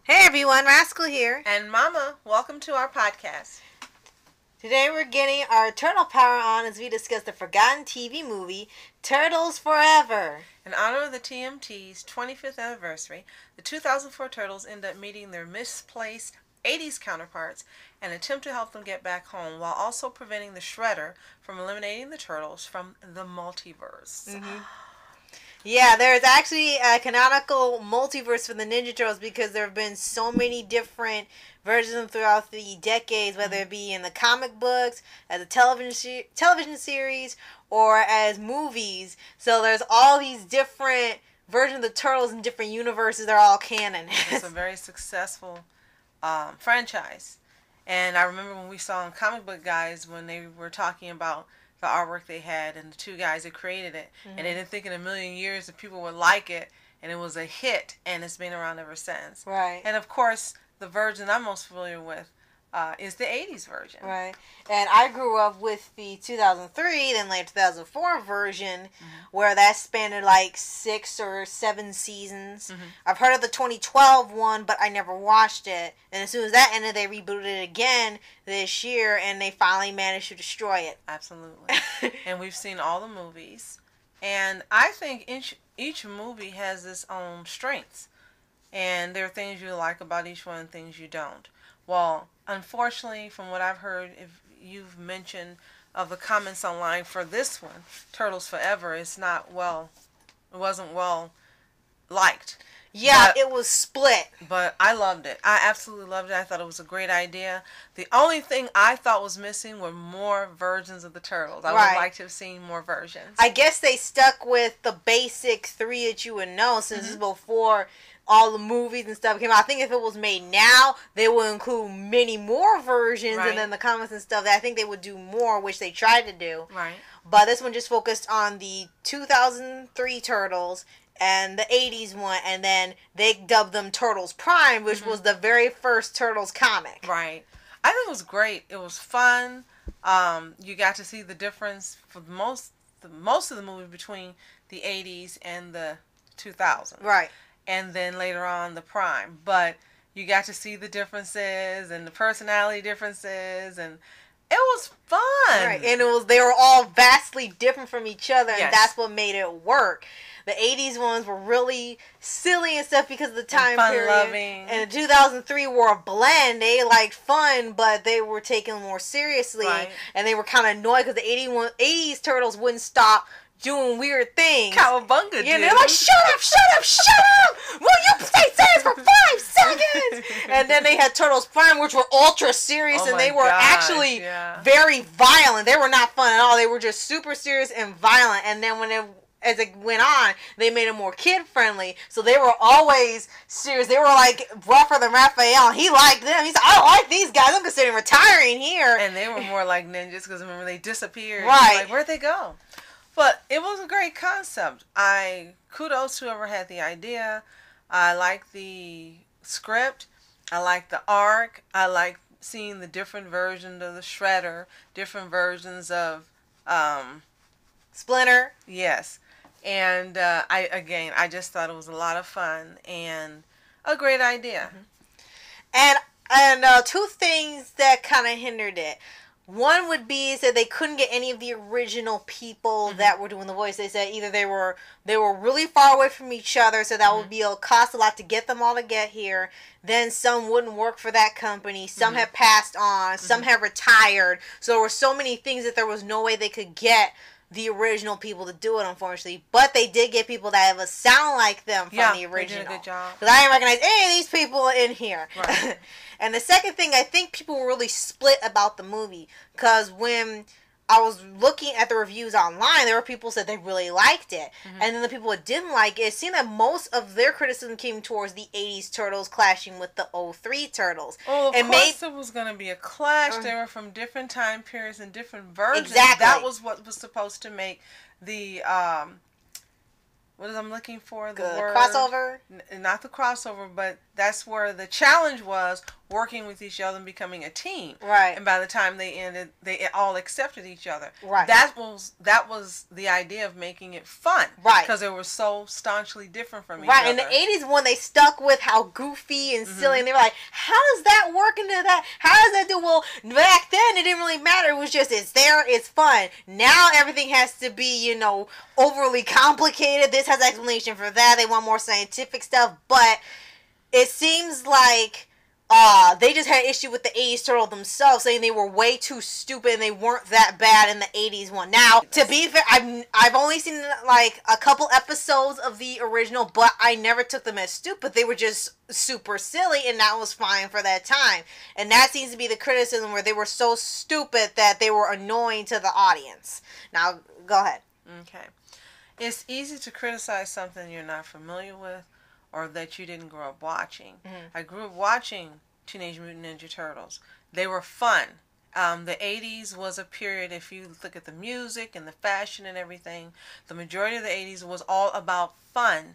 Hey everyone, Rascal here. And Mama, welcome to our podcast. Today we're getting our turtle power on as we discuss the forgotten TV movie, Turtles Forever. In honor of the TMT's 25th anniversary, the 2004 Turtles end up meeting their misplaced 80s counterparts and attempt to help them get back home while also preventing the Shredder from eliminating the Turtles from the multiverse. Mm-hmm. Yeah, there's actually a canonical multiverse for the Ninja Turtles because there have been so many different versions throughout the decades, whether it be in the comic books, as a television series, or as movies. So there's all these different versions of the Turtles in different universes. They're all canon. It's a very successful franchise. And I remember when we saw in Comic Book Guys when they were talking about the artwork they had and the two guys that created it, and they didn't think in a million years that people would like it, and it was a hit, and it's been around ever since. Right. And of course, the version I'm most familiar with is the 80s version. Right. And I grew up with the 2003, then later 2004 version, where that spanned like 6 or 7 seasons. I've heard of the 2012 one, but I never watched it. And as soon as that ended, they rebooted it again this year, and they finally managed to destroy it. Absolutely. And we've seen all the movies. And I think each movie has its own strengths. And there are things you like about each one and things you don't. Well, unfortunately, from what I've heard, if you've mentioned of the comments online for this one, Turtles Forever, it wasn't well liked. Yeah, it was split. But I loved it. I absolutely loved it. I thought it was a great idea. The only thing I thought was missing were more versions of the Turtles. I would like to have seen more versions. I guess they stuck with the basic 3 that you would know since it's before all the movies and stuff came out. I think if it was made now, they would include many more versions and then the comics and stuff. I think they would do more, which they tried to do. Right. But this one just focused on the 2003 Turtles and the 80s one, and then they dubbed them Turtles Prime, which was the very first Turtles comic. Right. I think it was great. It was fun. You got to see the difference for most of the movie between the 80s and the 2000s. Right. And then later on the Prime. But you got to see the differences and the personality differences, and it was fun. Right. And they were all vastly different from each other, and Yes. that's what made it work. The 80s ones were really silly and stuff because of the time period. Fun-loving. And the 2003 were a blend. They liked fun, but they were taken more seriously. Right. And they were kind of annoyed because the 80s Turtles wouldn't stop doing weird things. Cowabunga did. Yeah, they're like, shut up, shut up, shut up! Will you stay serious for 5 seconds? And then they had Turtles Prime, which were ultra serious, and they were actually very violent. They were not fun at all. They were just super serious and violent. And then as it went on, they made them more kid-friendly. So they were always serious. They were like rougher than Raphael. He liked them. He said, I don't like these guys. I'm considering retiring here. And they were more like ninjas because remember they disappeared. Right. Like, where'd they go? But it was a great concept. Kudos to whoever had the idea. I like the script. I like the arc. I like seeing the different versions of the Shredder, different versions of Splinter. Yes. And I just thought it was a lot of fun and a great idea. And 2 things that kind of hindered it. One would be that they couldn't get any of the original people that were doing the voice. They said either they were really far away from each other, so that would be cost a lot to get them all to get here. Then some wouldn't work for that company. Some had passed on. Some had retired. So there were so many things that there was no way they could get the original people to do it, unfortunately. But they did get people that have a sound like them from the original. They did a good job. Because I didn't recognize any of these people in here. Right. And the second thing, I think people were really split about the movie. Because when I was looking at the reviews online, there were people who said they really liked it. And then the people that didn't like it, it seemed that most of their criticism came towards the 80s Turtles clashing with the 03 Turtles. Well, of course there was going to be a clash. They were from different time periods and different versions. Exactly. That was what was supposed to make the, what is I'm looking for? The word crossover? Not the crossover, but that's where the challenge was working with each other and becoming a team. Right. And by the time they ended, they all accepted each other. Right. That was the idea of making it fun. Right. Because they were so staunchly different from each right. other. In the 80s, when they stuck with how goofy and silly, and they were like, how does that work into that? How does that do? Well, back then, it didn't really matter. It was just, it's there, it's fun. Now, everything has to be, you know, overly complicated. This has explanation for that. They want more scientific stuff. But it seems like they just had an issue with the 80s Turtles themselves, saying they were way too stupid and they weren't that bad in the 80s one. Now, to be fair, I've only seen like a couple episodes of the original, but I never took them as stupid. They were just super silly, and that was fine for that time. And that seems to be the criticism, where they were so stupid that they were annoying to the audience. Now, go ahead. Okay. It's easy to criticize something you're not familiar with, or that you didn't grow up watching. I grew up watching Teenage Mutant Ninja Turtles. They were fun. The 80s was a period, if you look at the music and the fashion and everything, the majority of the 80s was all about fun.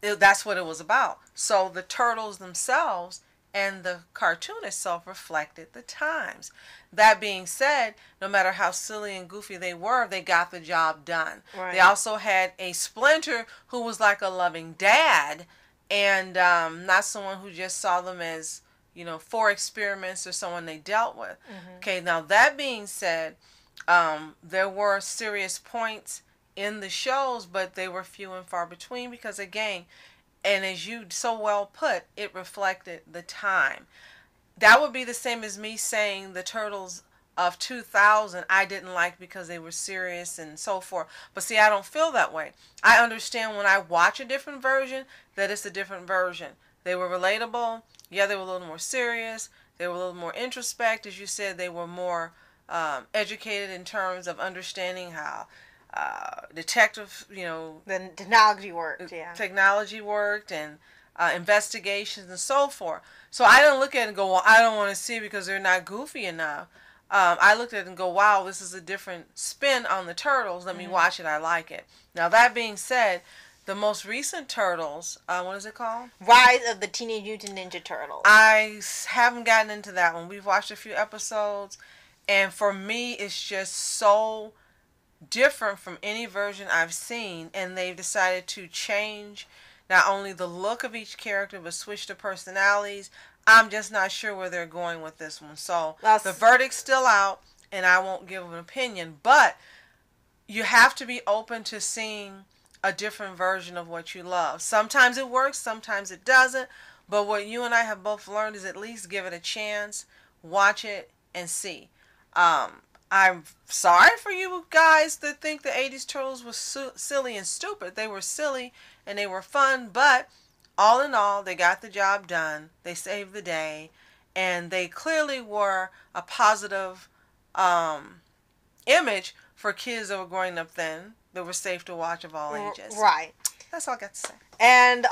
That's what it was about. So the Turtles themselves and the cartoon itself reflected the times. That being said, no matter how silly and goofy they were, they got the job done. Right. They also had a Splinter who was like a loving dad, and not someone who just saw them as, you know, for experiments or someone they dealt with. Okay, now that being said, there were serious points in the shows, but they were few and far between because, again, and as you so well put, it reflected the time. That would be the same as me saying the Turtles of 2000 I didn't like because they were serious and so forth. But see, I don't feel that way. I understand when I watch a different version that it's a different version. They were relatable. Yeah, they were a little more serious. They were a little more introspect. As you said, they were more educated in terms of understanding how detective, you know, the technology worked. Yeah, technology worked, and investigations and so forth. So I don't look at it and go, well, I don't want to see it because they're not goofy enough. I looked at it and go, wow, this is a different spin on the Turtles. Let me watch it. I like it. Now, that being said, the most recent Turtles, what is it called? Rise of the Teenage Mutant Ninja Turtles. I haven't gotten into that one. We've watched a few episodes, and for me, it's just so different from any version I've seen, and they've decided to change not only the look of each character, but switch the personalities. I'm just not sure where they're going with this one. So the verdict's still out, and I won't give an opinion, but you have to be open to seeing a different version of what you love. Sometimes it works, sometimes it doesn't, but what you and I have both learned is at least give it a chance, watch it, and see. I'm sorry for you guys that think the 80s Turtles was silly and stupid. They were silly and they were fun, but all in all, they got the job done. They saved the day, and they clearly were a positive image for kids that were growing up then that were safe to watch of all ages. Right. That's all I got to say. And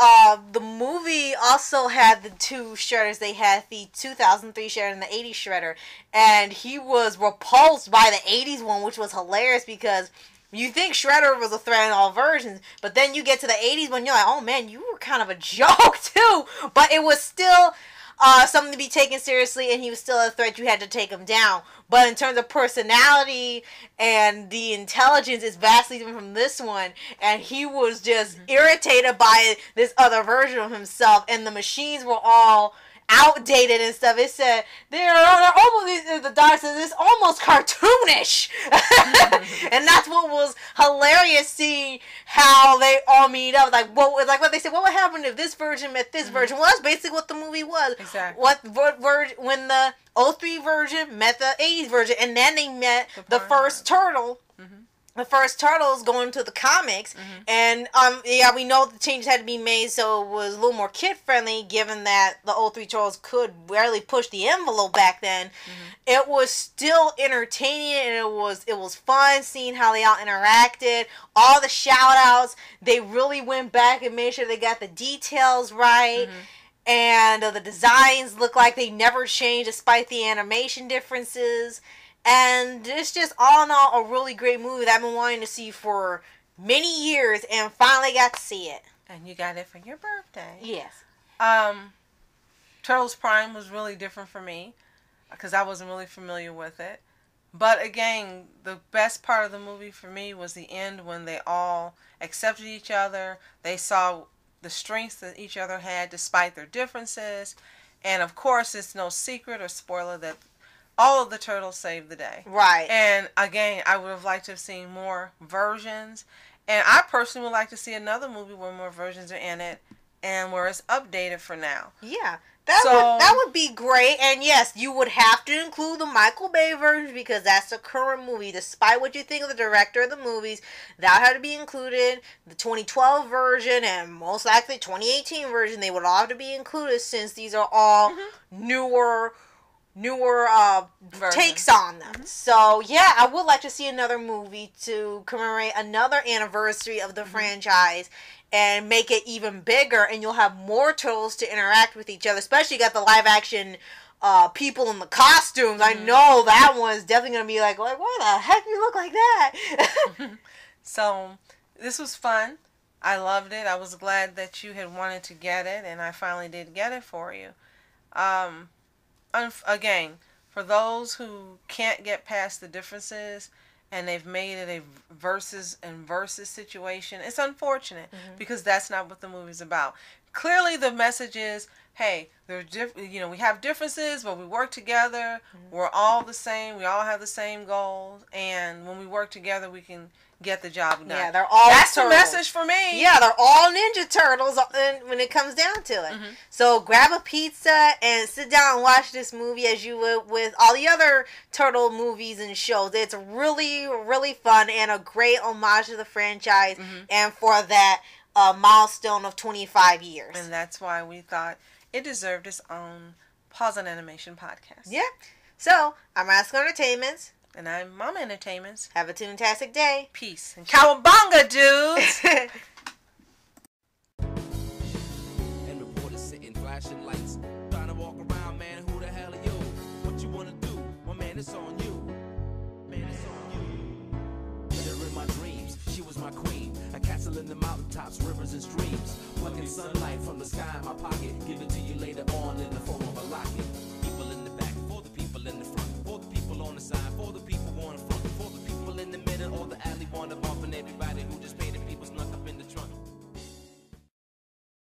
the movie also had the two Shredders. They had the 2003 Shredder and the 80s Shredder. And he was repulsed by the 80s one, which was hilarious because you think Shredder was a threat in all versions, but then you get to the 80s one, you're like, oh man, you were kind of a joke too. But it was still something to be taken seriously, and he was still a threat. You had to take him down. But in terms of personality and the intelligence, it's vastly different from this one. And he was just irritated by this other version of himself, and the machines were all outdated and stuff. It said they're almost, the doctor says it's almost cartoonish. And that's what was hilarious, seeing how they all meet up. Like what they said, what would happen if this version met this version? Well, that's basically what the movie was. Exactly. What version, when the 03 version met the 80s version, and then they met the first turtle. The first Turtles going to the comics, and yeah, we know the changes had to be made so it was a little more kid friendly, given that the 03 Turtles could barely push the envelope back then. It was still entertaining, and it was fun seeing how they all interacted. All the shout outs, they really went back and made sure they got the details right. And the designs look like they never changed despite the animation differences. And it's just all in all a really great movie that I've been wanting to see for many years, and finally got to see it. And you got it for your birthday. Yes. Turtles Prime was really different for me because I wasn't really familiar with it. But again, the best part of the movie for me was the end when they all accepted each other. They saw the strengths that each other had despite their differences. And of course, it's no secret or spoiler that all of the turtles saved the day. Right. And again, I would have liked to have seen more versions. And I personally would like to see another movie where more versions are in it and where it's updated for now. Yeah. That would be great. And yes, you would have to include the Michael Bay version because that's the current movie. Despite what you think of the director of the movies, that had to be included. The 2012 version and most likely 2018 version, they would all have to be included since these are all newer takes on them. So yeah, I would like to see another movie to commemorate another anniversary of the franchise and make it even bigger, and you'll have more turtles to interact with each other. Especially you got the live action people in the costumes. I know that one's definitely gonna be like why the heck you look like that? So this was fun. I loved it. I was glad that you had wanted to get it, and I finally did get it for you. Again, for those who can't get past the differences and they've made it a versus situation, it's unfortunate because that's not what the movie's about. Clearly, the message is, hey, we have differences, but we work together. We're all the same. We all have the same goals, and when we work together, we can get the job done. Yeah, they're all That's turtles. the message for me. Yeah, they're all Ninja Turtles when it comes down to it. So grab a pizza and sit down and watch this movie as you would with all the other turtle movies and shows. It's really, really fun and a great homage to the franchise and for that milestone of 25 years. And that's why we thought it deserved its own Paws On Animation podcast. Yeah. So, I'm Rascal Entertainments. And I'm Mama Entertainments. Have a fantastic day. Peace. And Cowabunga, dudes! And reporters sitting, flashing lights, trying to walk around, man, who the hell are you? What you wanna do? Well, man, it's on you. Man, it's on you. Met her in my dreams, she was my queen. A castle in the mountaintops, rivers and streams. Plucking sunlight from the sky in my pocket. Give it to you later on in the form of a locket. People in the back, for the people in the front, for the people on the side, for the people on the front, for the people in the middle or the alley, wanna bump and everybody who just paid the people snuck up in the trunk.